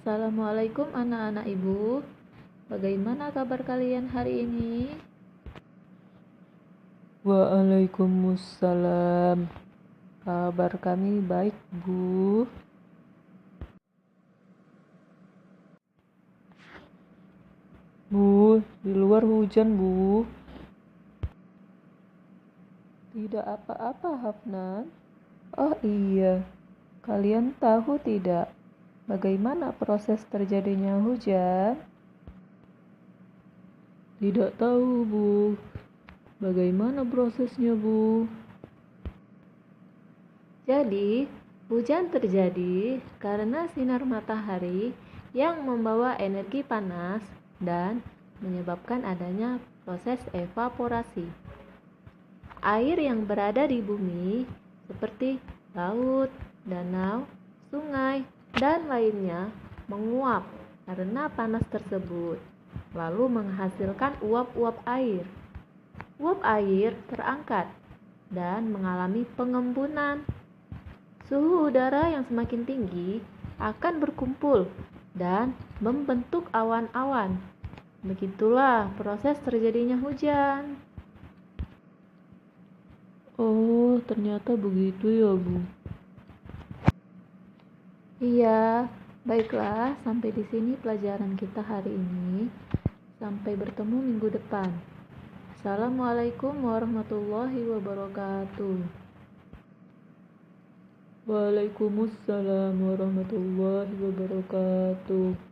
Assalamualaikum anak-anak ibu. Bagaimana kabar kalian hari ini? Waalaikumsalam. Kabar kami baik, Bu. Bu, di luar hujan, Bu. Tidak apa-apa, Hafnan. Oh iya, kalian tahu tidak bagaimana proses terjadinya hujan? Tidak tahu, Bu. Bagaimana prosesnya, Bu? Jadi, hujan terjadi karena sinar matahari yang membawa energi panas dan menyebabkan adanya proses evaporasi. Air yang berada di bumi seperti laut, danau, sungai, dan lainnya menguap karena panas tersebut, lalu menghasilkan uap-uap air. Uap air terangkat dan mengalami pengembunan. Suhu udara yang semakin tinggi akan berkumpul dan membentuk awan-awan. Begitulah proses terjadinya hujan. Oh, ternyata begitu ya, Bu. Iya, baiklah, sampai di sini pelajaran kita hari ini. Sampai bertemu minggu depan. Assalamualaikum warahmatullahi wabarakatuh. Waalaikumsalam warahmatullahi wabarakatuh.